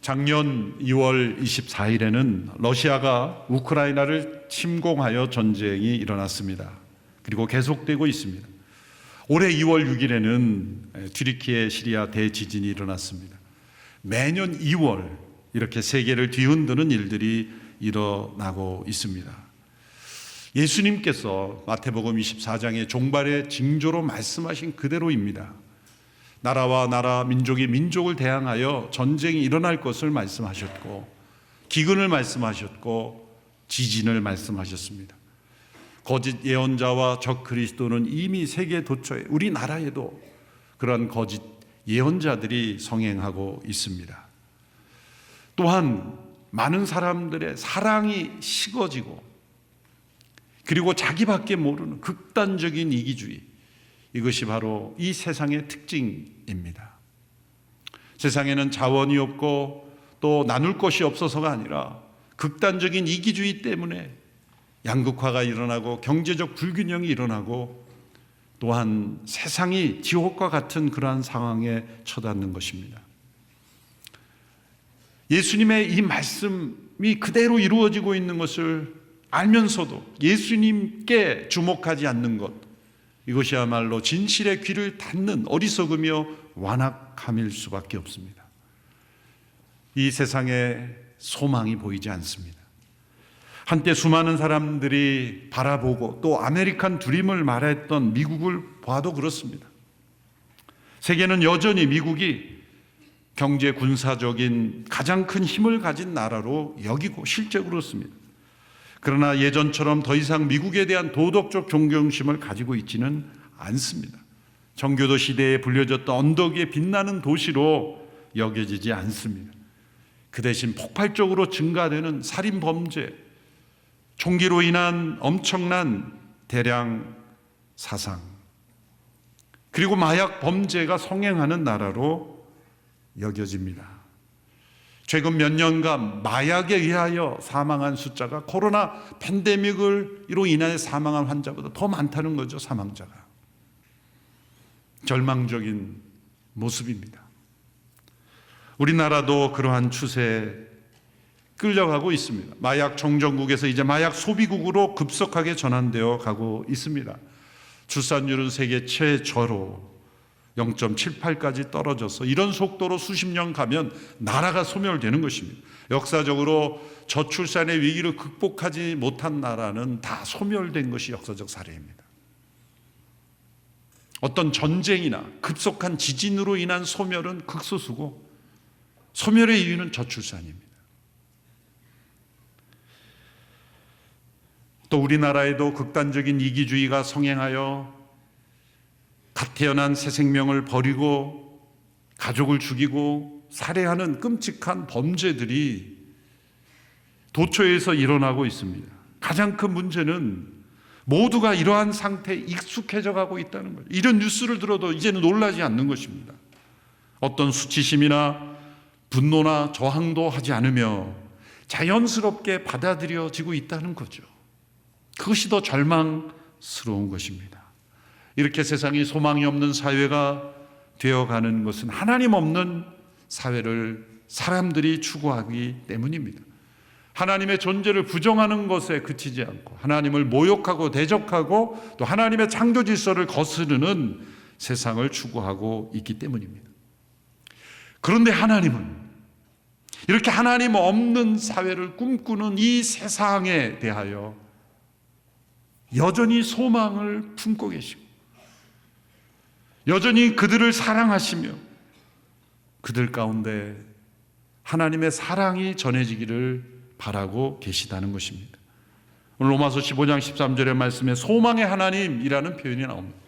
작년 2월 24일에는 러시아가 우크라이나를 침공하여 전쟁이 일어났습니다. 그리고 계속되고 있습니다. 올해 2월 6일에는 튀르키예 시리아 대지진이 일어났습니다. 매년 2월 이렇게 세계를 뒤흔드는 일들이 일어나고 있습니다. 예수님께서 마태복음 24장의 종말의 징조로 말씀하신 그대로입니다. 나라와 나라, 민족이 민족을 대항하여 전쟁이 일어날 것을 말씀하셨고, 기근을 말씀하셨고, 지진을 말씀하셨습니다. 거짓 예언자와 적 그리스도는 이미 세계 도처에, 우리나라에도 그러한 거짓 예언자들이 성행하고 있습니다. 또한 많은 사람들의 사랑이 식어지고, 그리고 자기밖에 모르는 극단적인 이기주의, 이것이 바로 이 세상의 특징입니다. 세상에는 자원이 없고 또 나눌 것이 없어서가 아니라 극단적인 이기주의 때문에 양극화가 일어나고 경제적 불균형이 일어나고 또한 세상이 지옥과 같은 그러한 상황에 처닿는 것입니다. 예수님의 이 말씀이 그대로 이루어지고 있는 것을 알면서도 예수님께 주목하지 않는 것, 이것이야말로 진실의 귀를 닫는 어리석으며 완악함일 수밖에 없습니다. 이 세상에 소망이 보이지 않습니다. 한때 수많은 사람들이 바라보고 또 아메리칸 드림을 말했던 미국을 봐도 그렇습니다. 세계는 여전히 미국이 경제 군사적인 가장 큰 힘을 가진 나라로 여기고 실제로 그렇습니다. 그러나 예전처럼 더 이상 미국에 대한 도덕적 존경심을 가지고 있지는 않습니다. 정교도 시대에 불려졌던 언덕 위에 빛나는 도시로 여겨지지 않습니다. 그 대신 폭발적으로 증가되는 살인 범죄, 총기로 인한 엄청난 대량 사상, 그리고 마약 범죄가 성행하는 나라로 여겨집니다. 최근 몇 년간 마약에 의하여 사망한 숫자가 코로나 팬데믹으로 인해 사망한 환자보다 더 많다는 거죠. 사망자가. 절망적인 모습입니다. 우리나라도 그러한 추세에 끌려가고 있습니다. 마약 청정국에서 이제 마약 소비국으로 급속하게 전환되어 가고 있습니다. 출산율은 세계 최저로 0.78까지 떨어져서 이런 속도로 수십 년 가면 나라가 소멸되는 것입니다. 역사적으로 저출산의 위기를 극복하지 못한 나라는 다 소멸된 것이 역사적 사례입니다. 어떤 전쟁이나 급속한 지진으로 인한 소멸은 극소수고 소멸의 이유는 저출산입니다. 또 우리나라에도 극단적인 이기주의가 성행하여 갓 태어난 새 생명을 버리고 가족을 죽이고 살해하는 끔찍한 범죄들이 도처에서 일어나고 있습니다. 가장 큰 문제는 모두가 이러한 상태에 익숙해져 가고 있다는 거예요. 이런 뉴스를 들어도 이제는 놀라지 않는 것입니다. 어떤 수치심이나 분노나 저항도 하지 않으며 자연스럽게 받아들여지고 있다는 거죠. 그것이 더 절망스러운 것입니다. 이렇게 세상이 소망이 없는 사회가 되어가는 것은 하나님 없는 사회를 사람들이 추구하기 때문입니다. 하나님의 존재를 부정하는 것에 그치지 않고 하나님을 모욕하고 대적하고 또 하나님의 창조 질서를 거스르는 세상을 추구하고 있기 때문입니다. 그런데 하나님은 이렇게 하나님 없는 사회를 꿈꾸는 이 세상에 대하여 여전히 소망을 품고 계시고 여전히 그들을 사랑하시며 그들 가운데 하나님의 사랑이 전해지기를 바라고 계시다는 것입니다. 오늘 로마서 15장 13절의 말씀에 소망의 하나님이라는 표현이 나옵니다.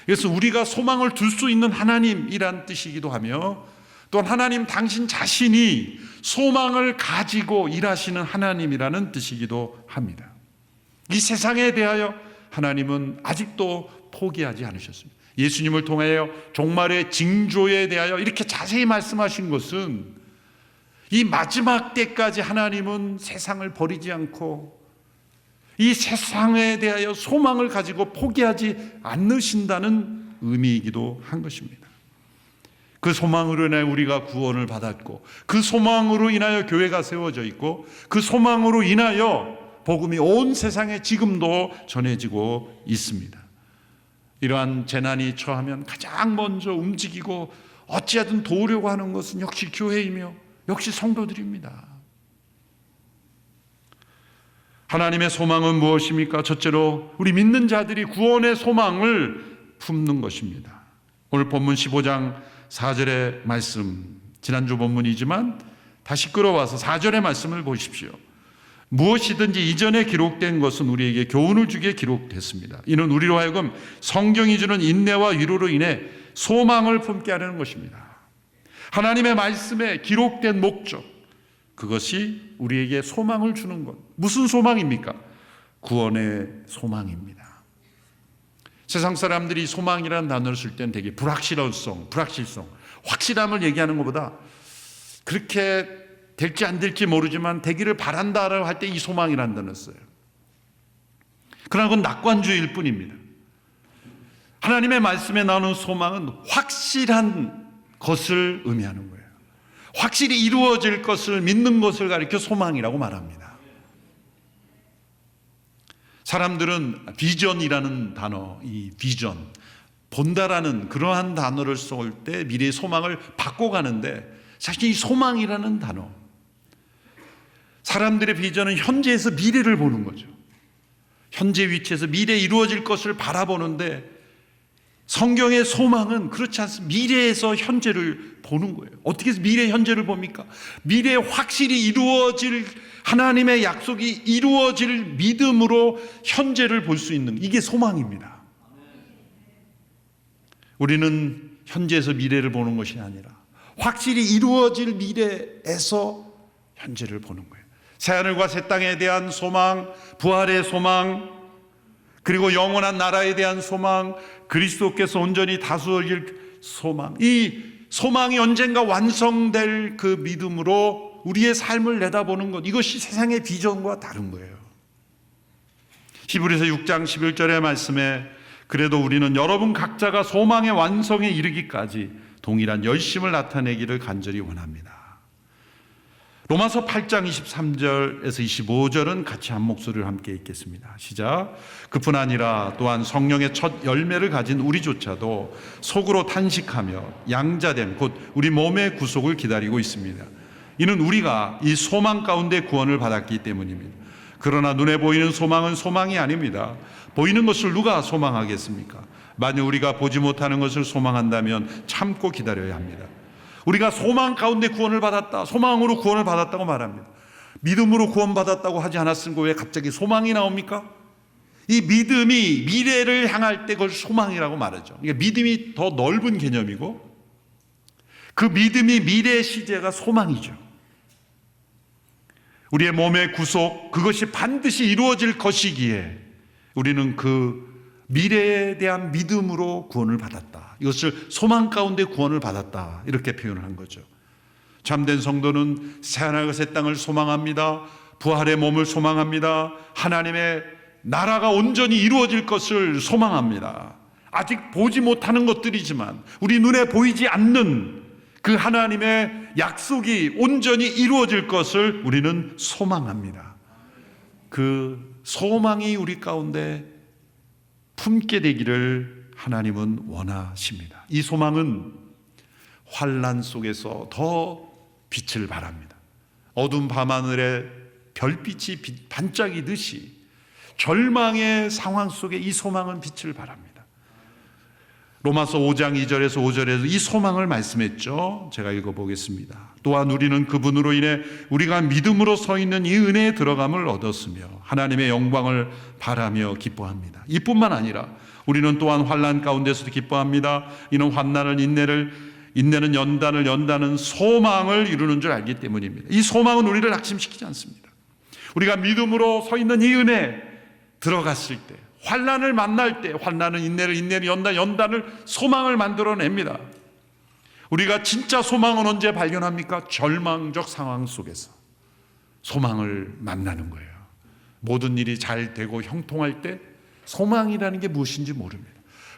그래서 우리가 소망을 둘 수 있는 하나님이란 뜻이기도 하며 또한 하나님 당신 자신이 소망을 가지고 일하시는 하나님이라는 뜻이기도 합니다. 이 세상에 대하여 하나님은 아직도 포기하지 않으셨습니다. 예수님을 통하여 종말의 징조에 대하여 이렇게 자세히 말씀하신 것은 이 마지막 때까지 하나님은 세상을 버리지 않고 이 세상에 대하여 소망을 가지고 포기하지 않으신다는 의미이기도 한 것입니다. 그 소망으로 인하여 우리가 구원을 받았고, 그 소망으로 인하여 교회가 세워져 있고, 그 소망으로 인하여 복음이 온 세상에 지금도 전해지고 있습니다. 이러한 재난이 처하면 가장 먼저 움직이고 어찌하든 도우려고 하는 것은 역시 교회이며 역시 성도들입니다. 하나님의 소망은 무엇입니까? 첫째로 우리 믿는 자들이 구원의 소망을 품는 것입니다. 오늘 본문 15장 4절의 말씀, 지난주 본문이지만 다시 끌어와서 4절의 말씀을 보십시오. 무엇이든지 이전에 기록된 것은 우리에게 교훈을 주기에 기록됐습니다. 이는 우리로 하여금 성경이 주는 인내와 위로로 인해 소망을 품게 하려는 것입니다. 하나님의 말씀에 기록된 목적, 그것이 우리에게 소망을 주는 것. 무슨 소망입니까? 구원의 소망입니다. 세상 사람들이 소망이라는 단어를 쓸 때는 되게 불확실성, 확실함을 얘기하는 것보다 그렇게 될지 안 될지 모르지만 되기를 바란다라고 할 때 이 소망이라는 단어를 써요. 그러나 그건 낙관주의일 뿐입니다. 하나님의 말씀에 나오는 소망은 확실한 것을 의미하는 거예요. 확실히 이루어질 것을 믿는 것을 가리켜 소망이라고 말합니다. 사람들은 비전이라는 단어, 이 비전, 본다라는 그러한 단어를 쓸 때 미래의 소망을 바꿔가는데, 사실 이 소망이라는 단어, 사람들의 비전은 현재에서 미래를 보는 거죠. 현재 위치에서 미래에 이루어질 것을 바라보는데, 성경의 소망은 그렇지 않습니다. 미래에서 현재를 보는 거예요. 어떻게 해서 미래 현재를 봅니까? 미래에 확실히 이루어질, 하나님의 약속이 이루어질 믿음으로 현재를 볼 수 있는, 이게 소망입니다. 우리는 현재에서 미래를 보는 것이 아니라 확실히 이루어질 미래에서 현재를 보는 거예요. 새하늘과 새 땅에 대한 소망, 부활의 소망, 그리고 영원한 나라에 대한 소망, 그리스도께서 온전히 다스릴 소망, 이 소망이 언젠가 완성될 그 믿음으로 우리의 삶을 내다보는 것, 이것이 세상의 비전과 다른 거예요. 히브리서 6장 11절의 말씀에 그래도 우리는 여러분 각자가 소망의 완성에 이르기까지 동일한 열심을 나타내기를 간절히 원합니다. 로마서 8장 23절에서 25절은 같이 한 목소리를 함께 읽겠습니다. 시작. 그뿐 아니라 또한 성령의 첫 열매를 가진 우리조차도 속으로 탄식하며 양자됨 곧 우리 몸의 구속을 기다리고 있습니다. 이는 우리가 이 소망 가운데 구원을 받았기 때문입니다. 그러나 눈에 보이는 소망은 소망이 아닙니다. 보이는 것을 누가 소망하겠습니까? 만약 우리가 보지 못하는 것을 소망한다면 참고 기다려야 합니다. 우리가 소망 가운데 구원을 받았다, 소망으로 구원을 받았다고 말합니다. 믿음으로 구원받았다고 하지 않았으니까 왜 갑자기 소망이 나옵니까? 이 믿음이 미래를 향할 때 그걸 소망이라고 말하죠. 그러니까 믿음이 더 넓은 개념이고, 그 믿음이 미래의 시제가 소망이죠. 우리의 몸의 구속, 그것이 반드시 이루어질 것이기에 우리는 그 미래에 대한 믿음으로 구원을 받았다. 이것을 소망 가운데 구원을 받았다. 이렇게 표현을 한 거죠. 참된 성도는 새하늘과 새 땅을 소망합니다. 부활의 몸을 소망합니다. 하나님의 나라가 온전히 이루어질 것을 소망합니다. 아직 보지 못하는 것들이지만 우리 눈에 보이지 않는 그 하나님의 약속이 온전히 이루어질 것을 우리는 소망합니다. 그 소망이 우리 가운데 품게 되기를 하나님은 원하십니다. 이 소망은 환난 속에서 더 빛을 발합니다. 어두운 밤하늘에 별빛이 반짝이듯이 절망의 상황 속에 이 소망은 빛을 발합니다. 로마서 5장 2절에서 5절에서 이 소망을 말씀했죠. 제가 읽어보겠습니다. 또한 우리는 그분으로 인해 우리가 믿음으로 서 있는 이 은혜에 들어감을 얻었으며 하나님의 영광을 바라며 기뻐합니다. 이뿐만 아니라 우리는 또한 환난 가운데서도 기뻐합니다. 이는 환난을 인내는 연단을 소망을 이루는 줄 알기 때문입니다. 이 소망은 우리를 낙심시키지 않습니다. 우리가 믿음으로 서 있는 이 은혜 들어갔을 때, 환난을 만날 때, 환난은 인내를 연단을 소망을 만들어냅니다. 우리가 진짜 소망은 언제 발견합니까? 절망적 상황 속에서 소망을 만나는 거예요. 모든 일이 잘 되고 형통할 때 소망이라는 게 무엇인지 모릅니다.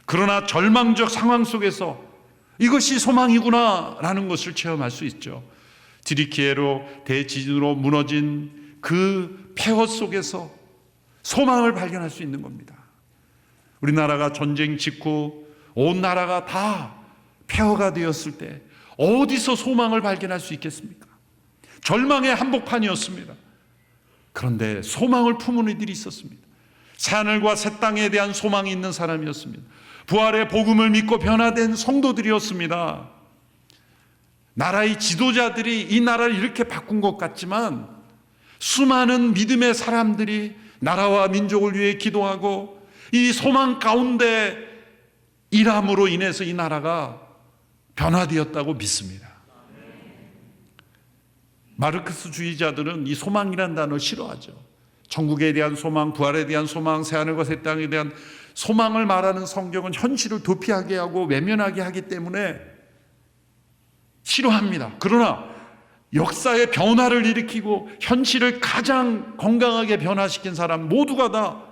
그러나 절망적 상황 속에서 이것이 소망이구나라는 것을 체험할 수 있죠. 지리키에로 대지진으로 무너진 그 폐허 속에서 소망을 발견할 수 있는 겁니다. 우리나라가 전쟁 직후 온 나라가 다 폐허가 되었을 때 어디서 소망을 발견할 수 있겠습니까? 절망의 한복판이었습니다. 그런데 소망을 품은 이들이 있었습니다. 새하늘과 새 땅에 대한 소망이 있는 사람이었습니다. 부활의 복음을 믿고 변화된 성도들이었습니다. 나라의 지도자들이 이 나라를 이렇게 바꾼 것 같지만 수많은 믿음의 사람들이 나라와 민족을 위해 기도하고 이 소망 가운데 일함으로 인해서 이 나라가 변화되었다고 믿습니다. 마르크스주의자들은 이 소망이라는 단어를 싫어하죠. 천국에 대한 소망, 부활에 대한 소망, 새하늘과 새 땅에 대한 소망을 말하는 성경은 현실을 도피하게 하고 외면하게 하기 때문에 싫어합니다. 그러나 역사의 변화를 일으키고 현실을 가장 건강하게 변화시킨 사람 모두가 다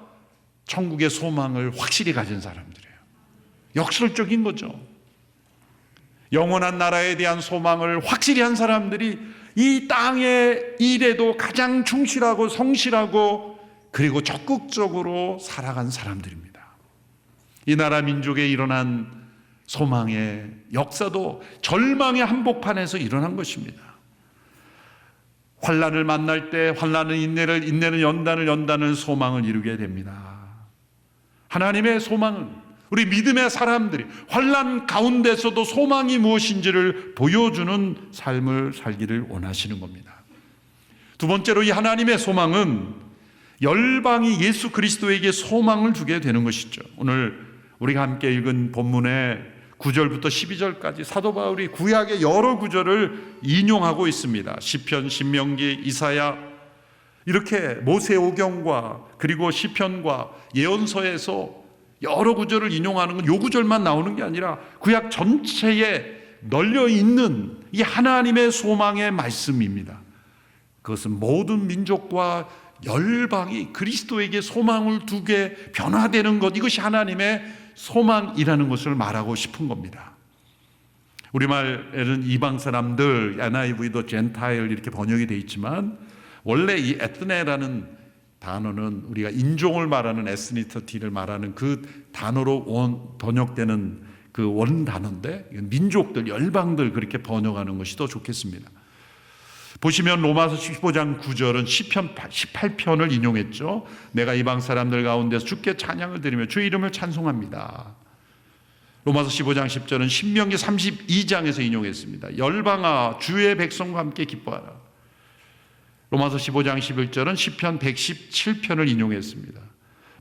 천국의 소망을 확실히 가진 사람들이에요. 역설적인 거죠. 영원한 나라에 대한 소망을 확실히 한 사람들이 이 땅의 일에도 가장 충실하고 성실하고 그리고 적극적으로 살아간 사람들입니다. 이 나라 민족에 일어난 소망의 역사도 절망의 한복판에서 일어난 것입니다. 환난을 만날 때 환난은 인내를, 인내는 연단을, 연단은 소망을 이루게 됩니다. 하나님의 소망은 우리 믿음의 사람들이 환난 가운데서도 소망이 무엇인지를 보여주는 삶을 살기를 원하시는 겁니다. 두 번째로 이 하나님의 소망은 열방이 예수 그리스도에게 소망을 두게 되는 것이죠. 오늘 우리가 함께 읽은 본문의 9절부터 12절까지 사도 바울이 구약의 여러 구절을 인용하고 있습니다. 시편, 신명기, 이사야, 이렇게 모세오경과 그리고 시편과 예언서에서 여러 구절을 인용하는 건 요 구절만 나오는 게 아니라 구약 전체에 널려 있는 이 하나님의 소망의 말씀입니다. 그것은 모든 민족과 열방이 그리스도에게 소망을 두게 변화되는 것, 이것이 하나님의 소망이라는 것을 말하고 싶은 겁니다. 우리말에는 이방 사람들, NIV도 젠타일 이렇게 번역이 되어 있지만 원래 이 에트네라는 단어는 우리가 인종을 말하는 에스니터티를 말하는 그 단어로 번역되는 그 원 단어인데 민족들, 열방들 그렇게 번역하는 것이 더 좋겠습니다. 보시면 로마서 15장 9절은 시편 18편을 인용했죠. 내가 이방 사람들 가운데서 주께 찬양을 드리며 주의 이름을 찬송합니다. 로마서 15장 10절은 신명기 32장에서 인용했습니다. 열방아 주의 백성과 함께 기뻐하라. 로마서 15장 11절은 시편 117편을 인용했습니다.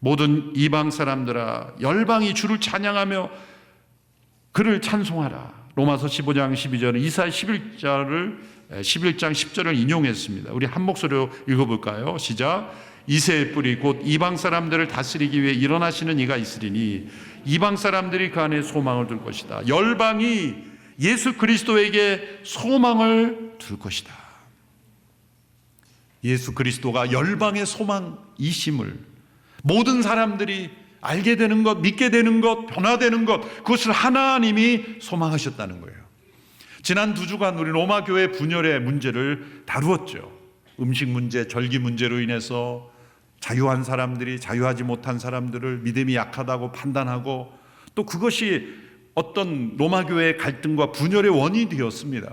모든 이방 사람들아 열방이 주를 찬양하며 그를 찬송하라. 로마서 15장 12절은 이사야 11장 10절을 인용했습니다. 우리 한 목소리로 읽어볼까요? 시작. 이새의 뿌리 곧 이방 사람들을 다스리기 위해 일어나시는 이가 있으리니 이방 사람들이 그 안에 소망을 둘 것이다. 열방이 예수 그리스도에게 소망을 둘 것이다. 예수 그리스도가 열방의 소망이심을 모든 사람들이 알게 되는 것, 믿게 되는 것, 변화되는 것, 그것을 하나님이 소망하셨다는 거예요. 지난 2주간 우리 로마 교회 분열의 문제를 다루었죠. 음식 문제, 절기 문제로 인해서 자유한 사람들이 자유하지 못한 사람들을 믿음이 약하다고 판단하고 또 그것이 어떤 로마 교회의 갈등과 분열의 원인이 되었습니다.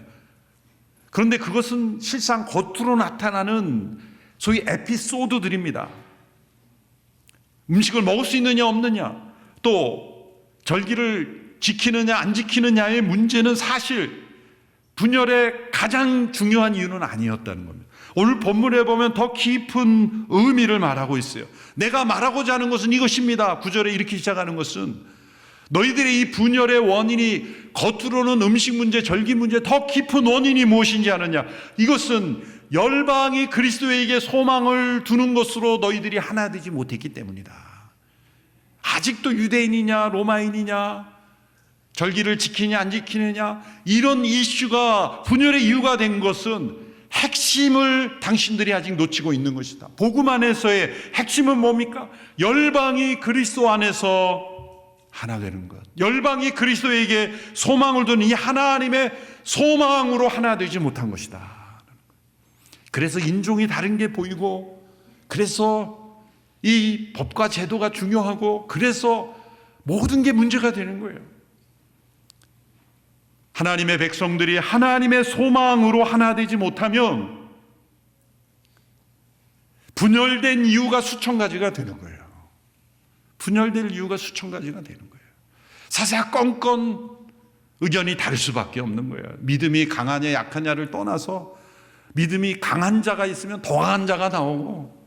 그런데 그것은 실상 겉으로 나타나는 소위 에피소드들입니다. 음식을 먹을 수 있느냐 없느냐, 또 절기를 지키느냐 안 지키느냐의 문제는 사실 분열의 가장 중요한 이유는 아니었다는 겁니다. 오늘 본문에 보면 더 깊은 의미를 말하고 있어요. 내가 말하고자 하는 것은 이것입니다. 9절에 이렇게 시작하는 것은 너희들의 이 분열의 원인이 겉으로는 음식 문제, 절기 문제, 더 깊은 원인이 무엇인지 아느냐? 이것은 열방이 그리스도에게 소망을 두는 것으로 너희들이 하나 되지 못했기 때문이다. 아직도 유대인이냐 로마인이냐, 절기를 지키냐 안 지키느냐, 이런 이슈가 분열의 이유가 된 것은 핵심을 당신들이 아직 놓치고 있는 것이다. 복음 안에서의 핵심은 뭡니까? 열방이 그리스도 안에서 하나 되는 것. 열방이 그리스도에게 소망을 두는 이 하나님의 소망으로 하나 되지 못한 것이다. 그래서 인종이 다른 게 보이고, 그래서 이 법과 제도가 중요하고, 그래서 모든 게 문제가 되는 거예요. 하나님의 백성들이 하나님의 소망으로 하나 되지 못하면 분열된 이유가 수천 가지가 되는 거예요. 분열될 이유가 수천 가지가 되는 거예요. 사사건건 의견이 다를 수밖에 없는 거예요. 믿음이 강하냐 약하냐를 떠나서 믿음이 강한 자가 있으면 더 강한 자가 나오고,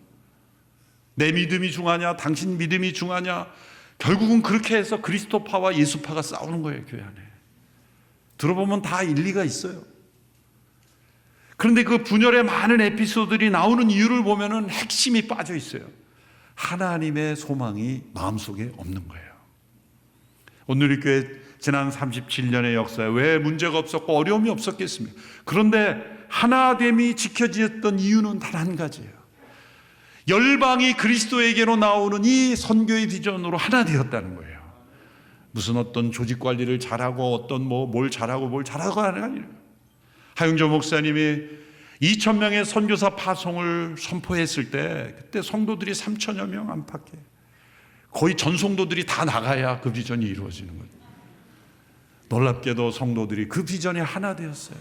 내 믿음이 중하냐 당신 믿음이 중하냐, 결국은 그렇게 해서 그리스도파와 예수파가 싸우는 거예요. 교회 안에 들어보면 다 일리가 있어요. 그런데 그 분열의 많은 에피소드들이 나오는 이유를 보면은 핵심이 빠져 있어요. 하나님의 소망이 마음속에 없는 거예요. 오늘 이 교회 지난 37년의 역사에 왜 문제가 없었고 어려움이 없었겠습니까? 그런데 하나됨이 지켜졌던 이유는 단 한 가지예요. 열방이 그리스도에게로 나오는 이 선교의 비전으로 하나 되었다는 거예요. 무슨 어떤 조직 관리를 잘하고 어떤 뭘 잘하고 하는 게 아니에요. 하영조 목사님이 2,000명의 선교사 파송을 선포했을 때, 그때 성도들이 3,000여 명 안팎에 거의 전 성도들이 다 나가야 그 비전이 이루어지는 거죠. 놀랍게도 성도들이 그 비전에 하나 되었어요.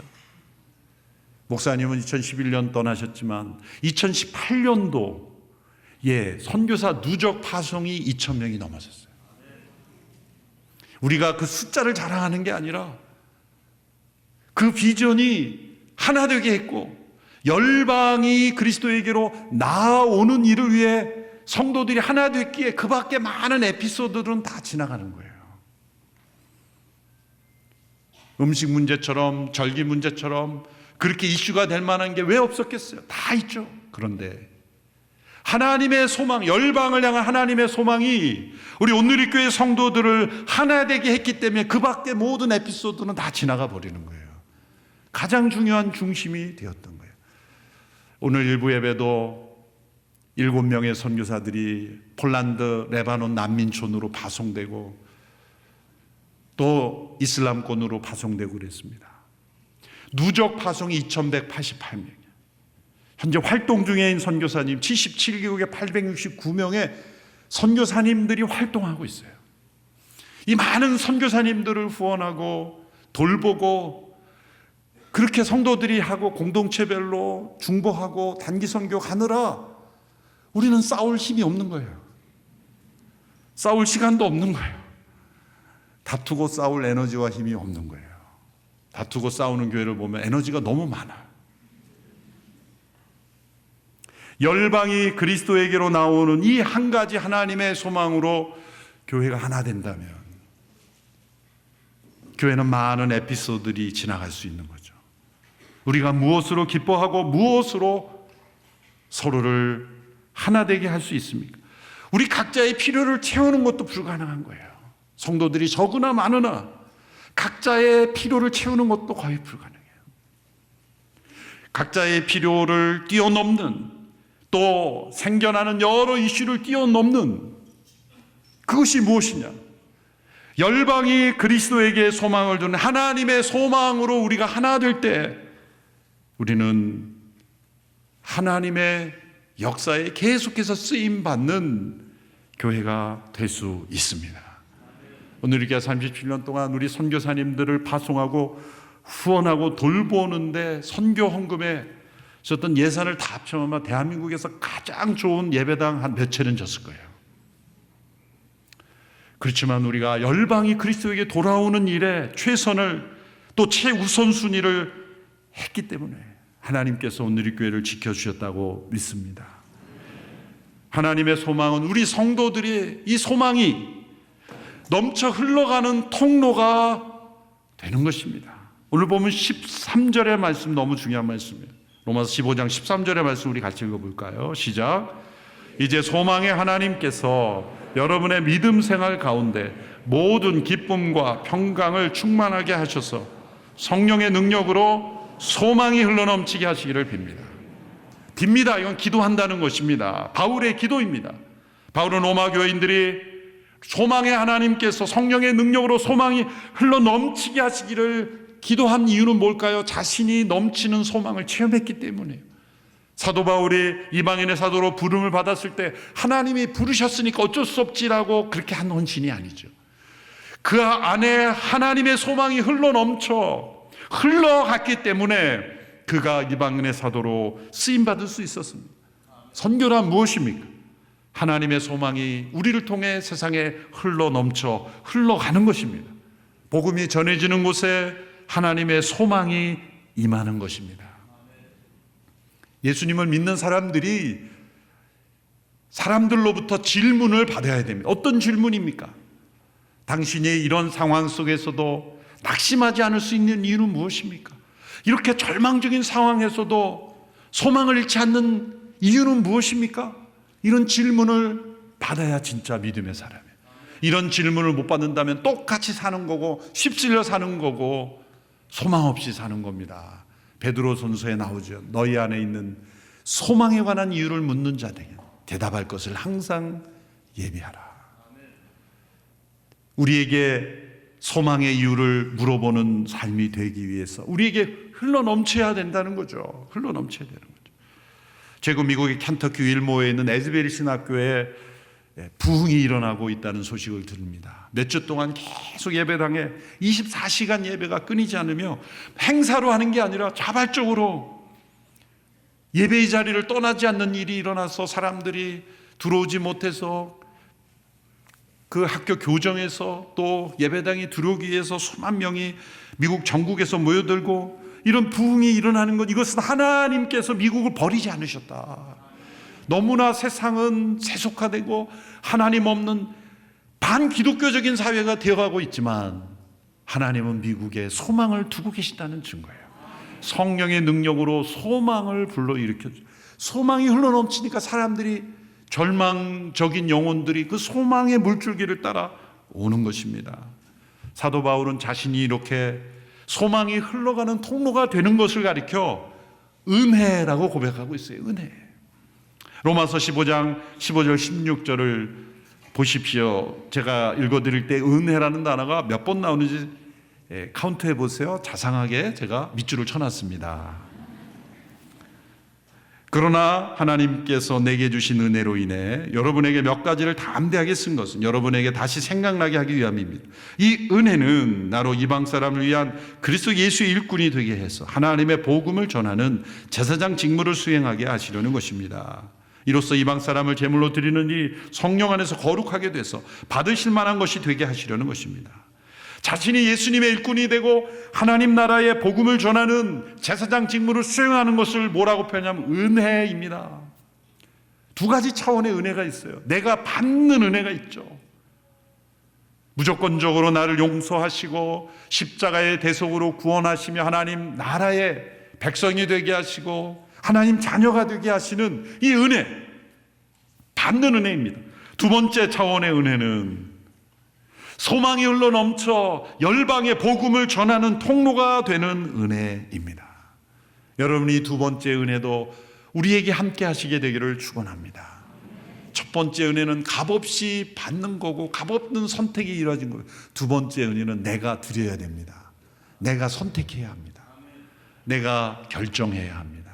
목사님은 2011년 떠나셨지만 2018년도 선교사 누적 파송이 2,000명이 넘어섰어요. 우리가 그 숫자를 자랑하는 게 아니라 그 비전이 하나 되게 했고, 열방이 그리스도에게로 나아오는 일을 위해 성도들이 하나 됐기에 그 밖에 많은 에피소드들은 다 지나가는 거예요. 음식 문제처럼 절기 문제처럼 그렇게 이슈가 될 만한 게 왜 없었겠어요? 다 있죠. 그런데 하나님의 소망, 열방을 향한 하나님의 소망이 우리 온누리 교회 성도들을 하나 되게 했기 때문에 그 밖에 모든 에피소드는 다 지나가 버리는 거예요. 가장 중요한 중심이 되었던 거예요. 오늘 일부 예배도 7명의 선교사들이 폴란드, 레바논 난민촌으로 파송되고 또 이슬람권으로 파송되고 그랬습니다. 누적 파송이 2,188명. 현재 활동 중에 있는 선교사님 77개국에 869명의 선교사님들이 활동하고 있어요. 이 많은 선교사님들을 후원하고 돌보고 그렇게 성도들이 하고 공동체별로 중보하고 단기 선교 가느라 우리는 싸울 힘이 없는 거예요. 싸울 시간도 없는 거예요. 다투고 싸울 에너지와 힘이 없는 거예요. 다투고 싸우는 교회를 보면 에너지가 너무 많아요. 열방이 그리스도에게로 나오는 이 한 가지 하나님의 소망으로 교회가 하나 된다면 교회는 많은 에피소드들이 지나갈 수 있는 거죠. 우리가 무엇으로 기뻐하고 무엇으로 서로를 하나 되게 할 수 있습니까? 우리 각자의 필요를 채우는 것도 불가능한 거예요. 성도들이 적으나 많으나 각자의 필요를 채우는 것도 거의 불가능해요. 각자의 필요를 뛰어넘는, 또 생겨나는 여러 이슈를 뛰어넘는 그것이 무엇이냐? 열방이 그리스도에게 소망을 두는 하나님의 소망으로 우리가 하나 될 때 우리는 하나님의 역사에 계속해서 쓰임받는 교회가 될 수 있습니다. 오늘 이렇게 37년 동안 우리 선교사님들을 파송하고 후원하고 돌보는데 선교 헌금에 썼던 예산을 다 합쳐면 대한민국에서 가장 좋은 예배당 한 몇 채는 졌을 거예요. 그렇지만 우리가 열방이 그리스도에게 돌아오는 일에 최선을 또 최우선순위를 했기 때문에 하나님께서 오늘 이 교회를 지켜주셨다고 믿습니다. 하나님의 소망은 우리 성도들이 이 소망이 넘쳐 흘러가는 통로가 되는 것입니다. 오늘 보면 13절의 말씀 너무 중요한 말씀이에요. 로마서 15장 13절의 말씀 우리 같이 읽어볼까요? 시작. 이제 소망의 하나님께서 여러분의 믿음 생활 가운데 모든 기쁨과 평강을 충만하게 하셔서 성령의 능력으로 소망이 흘러넘치게 하시기를 빕니다. 빕니다. 이건 기도한다는 것입니다. 바울의 기도입니다. 바울은 로마 교인들이 소망의 하나님께서 성령의 능력으로 소망이 흘러 넘치게 하시기를 기도한 이유는 뭘까요? 자신이 넘치는 소망을 체험했기 때문이에요. 사도 바울이 이방인의 사도로 부름을 받았을 때 하나님이 부르셨으니까 어쩔 수 없지라고 그렇게 한 헌신이 아니죠. 그 안에 하나님의 소망이 흘러갔기 때문에 그가 이방인의 사도로 쓰임받을 수 있었습니다. 선교란 무엇입니까? 하나님의 소망이 우리를 통해 세상에 흘러가는 것입니다. 복음이 전해지는 곳에 하나님의 소망이 임하는 것입니다. 예수님을 믿는 사람들로부터 질문을 받아야 됩니다. 어떤 질문입니까? 당신이 이런 상황 속에서도 낙심하지 않을 수 있는 이유는 무엇입니까? 이렇게 절망적인 상황에서도 소망을 잃지 않는 이유는 무엇입니까? 이런 질문을 받아야 진짜 믿음의 사람이에요. 이런 질문을 못 받는다면 똑같이 사는 거고 휩쓸려 사는 거고 소망 없이 사는 겁니다. 베드로전서에 나오죠. 너희 안에 있는 소망에 관한 이유를 묻는 자들에게 대답할 것을 항상 예비하라. 우리에게 소망의 이유를 물어보는 삶이 되기 위해서 우리에게 흘러넘쳐야 된다는 거죠. 흘러넘쳐야 되는 거죠. 최근 미국의 켄터키 윌모어에 있는 에즈베리 신학교에 부흥이 일어나고 있다는 소식을 들립니다. 몇 주 동안 계속 예배당에 24시간 예배가 끊이지 않으며 행사로 하는 게 아니라 자발적으로 예배의 자리를 떠나지 않는 일이 일어나서 사람들이 들어오지 못해서 그 학교 교정에서 또 예배당에 들어오기 위해서 수만 명이 미국 전국에서 모여들고 이런 부흥이 일어나는 것, 이것은 하나님께서 미국을 버리지 않으셨다. 너무나 세상은 세속화되고 하나님 없는 반기독교적인 사회가 되어가고 있지만 하나님은 미국에 소망을 두고 계신다는 증거예요. 성령의 능력으로 소망을 불러일으켜줘. 소망이 흘러넘치니까 사람들이 절망적인 영혼들이 그 소망의 물줄기를 따라 오는 것입니다. 사도 바울은 자신이 이렇게 소망이 흘러가는 통로가 되는 것을 가리켜 은혜라고 고백하고 있어요. 은혜. 로마서 15장 15절 16절을 보십시오. 제가 읽어드릴 때 은혜라는 단어가 몇 번 나오는지 카운트해 보세요. 자상하게 제가 밑줄을 쳐놨습니다. 그러나 하나님께서 내게 주신 은혜로 인해 여러분에게 몇 가지를 담대하게 쓴 것은 여러분에게 다시 생각나게 하기 위함입니다. 이 은혜는 나로 이방 사람을 위한 그리스도 예수의 일꾼이 되게 해서 하나님의 복음을 전하는 제사장 직무를 수행하게 하시려는 것입니다. 이로써 이방 사람을 제물로 드리는 이 성령 안에서 거룩하게 돼서 받으실 만한 것이 되게 하시려는 것입니다. 자신이 예수님의 일꾼이 되고 하나님 나라의 복음을 전하는 제사장 직무를 수행하는 것을 뭐라고 표현하면 은혜입니다. 두 가지 차원의 은혜가 있어요. 내가 받는 은혜가 있죠. 무조건적으로 나를 용서하시고 십자가의 대속으로 구원하시며 하나님 나라의 백성이 되게 하시고 하나님 자녀가 되게 하시는 이 은혜, 받는 은혜입니다. 두 번째 차원의 은혜는 소망이 흘러넘쳐 열방의 복음을 전하는 통로가 되는 은혜입니다. 여러분이 두 번째 은혜도 우리에게 함께 하시게 되기를 축원합니다. 첫 번째 은혜는 값없이 받는 거고 값없는 선택이 이루어진 거예요. 두 번째 은혜는 내가 드려야 됩니다. 내가 선택해야 합니다. 내가 결정해야 합니다.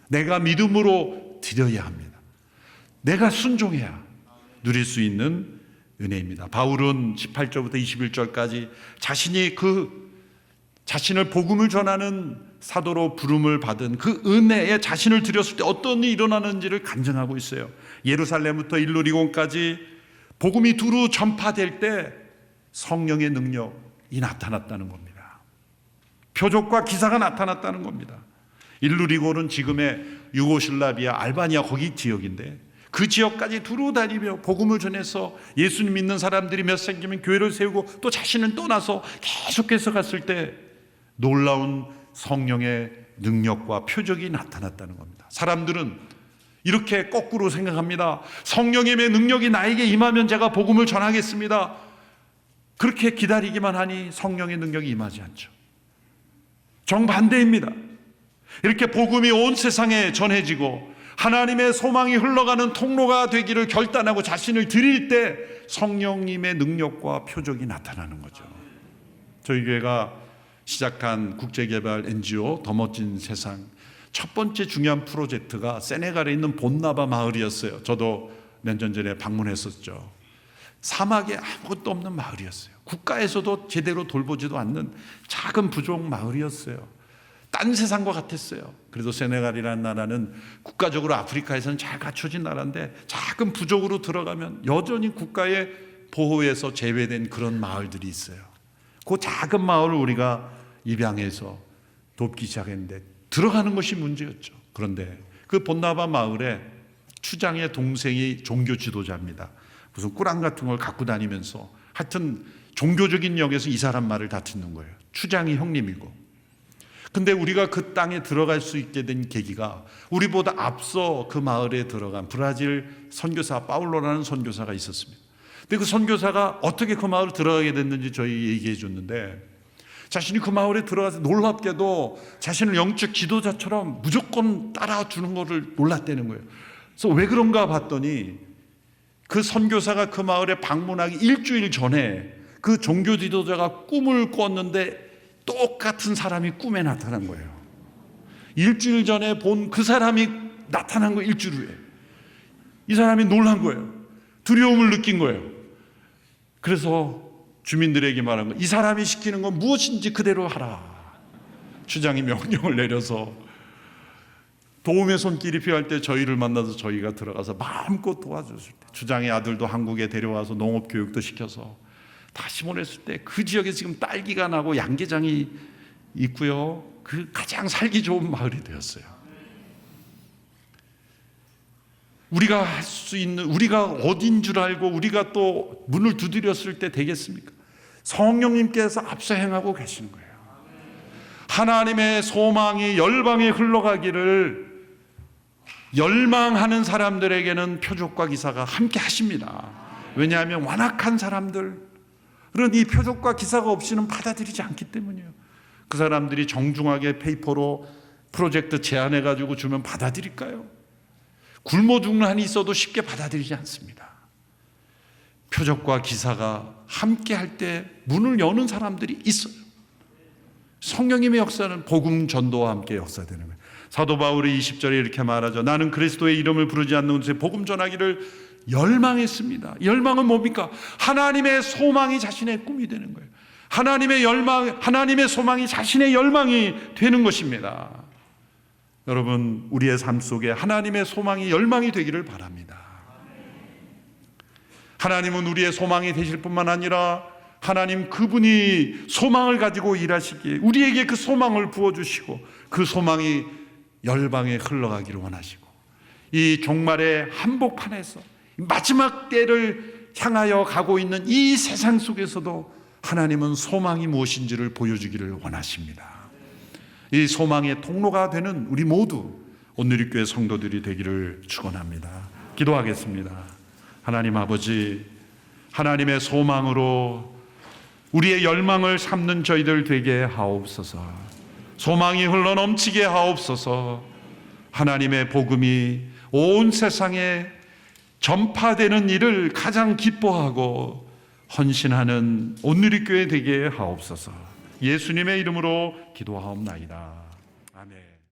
내가 믿음으로 드려야 합니다. 내가 순종해야 누릴 수 있는 은혜입니다. 바울은 18절부터 21절까지 자신을 복음을 전하는 사도로 부름을 받은 그 은혜에 자신을 드렸을 때 어떤 일이 일어나는지를 간증하고 있어요. 예루살렘부터 일루리곤까지 복음이 두루 전파될 때 성령의 능력이 나타났다는 겁니다. 표적과 기사가 나타났다는 겁니다. 일루리곤은 지금의 유고슬라비아, 알바니아 거기 지역인데 그 지역까지 두루 다니며 복음을 전해서 예수님 믿는 사람들이 몇 생기면 교회를 세우고 또 자신은 떠나서 계속해서 갔을 때 놀라운 성령의 능력과 표적이 나타났다는 겁니다. 사람들은 이렇게 거꾸로 생각합니다. 성령의 능력이 나에게 임하면 제가 복음을 전하겠습니다. 그렇게 기다리기만 하니 성령의 능력이 임하지 않죠. 정반대입니다. 이렇게 복음이 온 세상에 전해지고 하나님의 소망이 흘러가는 통로가 되기를 결단하고 자신을 드릴 때 성령님의 능력과 표적이 나타나는 거죠. 저희 교회가 시작한 국제개발 NGO 더 멋진 세상 첫 번째 중요한 프로젝트가 세네갈에 있는 본나바 마을이었어요. 저도 몇 년 전에 방문했었죠. 사막에 아무것도 없는 마을이었어요. 국가에서도 제대로 돌보지도 않는 작은 부족 마을이었어요. 딴 세상과 같았어요. 그래도 세네갈이라는 나라는 국가적으로 아프리카에서는 잘 갖춰진 나라인데 작은 부족으로 들어가면 여전히 국가의 보호에서 제외된 그런 마을들이 있어요. 그 작은 마을을 우리가 입양해서 돕기 시작했는데 들어가는 것이 문제였죠. 그런데 그 본나바 마을에 추장의 동생이 종교 지도자입니다. 무슨 꾸랑 같은 걸 갖고 다니면서 하여튼 종교적인 역에서 이 사람 말을 다 듣는 거예요. 추장이 형님이고. 근데 우리가 그 땅에 들어갈 수 있게 된 계기가 우리보다 앞서 그 마을에 들어간 브라질 선교사 파울로라는 선교사가 있었습니다. 근데 그 선교사가 어떻게 그 마을에 들어가게 됐는지 저희 얘기해 줬는데 자신이 그 마을에 들어가서 놀랍게도 자신을 영적 지도자처럼 무조건 따라주는 것을 몰랐다는 거예요. 그래서 왜 그런가 봤더니 그 선교사가 그 마을에 방문하기 일주일 전에 그 종교 지도자가 꿈을 꿨는데 똑같은 사람이 꿈에 나타난 거예요. 일주일 전에 본 그 사람이 나타난 거예요. 일주일 후에. 이 사람이 놀란 거예요. 두려움을 느낀 거예요. 그래서 주민들에게 말한 거예요. 이 사람이 시키는 건 무엇인지 그대로 하라. 추장이 명령을 내려서 도움의 손길이 필요할 때 저희를 만나서 저희가 들어가서 마음껏 도와줬을 때 추장의 아들도 한국에 데려와서 농업 교육도 시켜서 다시 보냈을 때 그 지역에 지금 딸기가 나고 양계장이 있고요. 그 가장 살기 좋은 마을이 되었어요. 우리가 할 수 있는, 우리가 어딘 줄 알고 우리가 또 문을 두드렸을 때 되겠습니까? 성령님께서 앞서 행하고 계시는 거예요. 하나님의 소망이 열방에 흘러가기를 열망하는 사람들에게는 표적과 기사가 함께 하십니다. 왜냐하면 완악한 사람들은 이 표적과 기사가 없이는 받아들이지 않기 때문이에요. 그 사람들이 정중하게 페이퍼로 프로젝트 제안해가지고 주면 받아들일까요? 굶어 죽는 한이 있어도 쉽게 받아들이지 않습니다. 표적과 기사가 함께 할 때 문을 여는 사람들이 있어요. 성령님의 역사는 복음 전도와 함께 역사되는 거예요. 사도 바울이 20절에 이렇게 말하죠. 나는 그리스도의 이름을 부르지 않는 곳에 복음 전하기를 열망했습니다. 열망은 뭡니까? 하나님의 소망이 자신의 꿈이 되는 거예요. 하나님의 열망, 하나님의 소망이 자신의 열망이 되는 것입니다. 여러분, 우리의 삶 속에 하나님의 소망이 열망이 되기를 바랍니다. 하나님은 우리의 소망이 되실 뿐만 아니라 하나님 그분이 소망을 가지고 일하시기에 우리에게 그 소망을 부어주시고 그 소망이 열방에 흘러가기를 원하시고 이 종말의 한복판에서 마지막 때를 향하여 가고 있는 이 세상 속에서도 하나님은 소망이 무엇인지를 보여주기를 원하십니다. 이 소망의 통로가 되는 우리 모두 온누리교회 성도들이 되기를 축원합니다. 기도하겠습니다. 하나님 아버지, 하나님의 소망으로 우리의 열망을 삼는 저희들 되게 하옵소서. 소망이 흘러넘치게 하옵소서. 하나님의 복음이 온 세상에 전파되는 일을 가장 기뻐하고 헌신하는 온누리교회 되게 하옵소서. 예수님의 이름으로 기도하옵나이다. 아멘.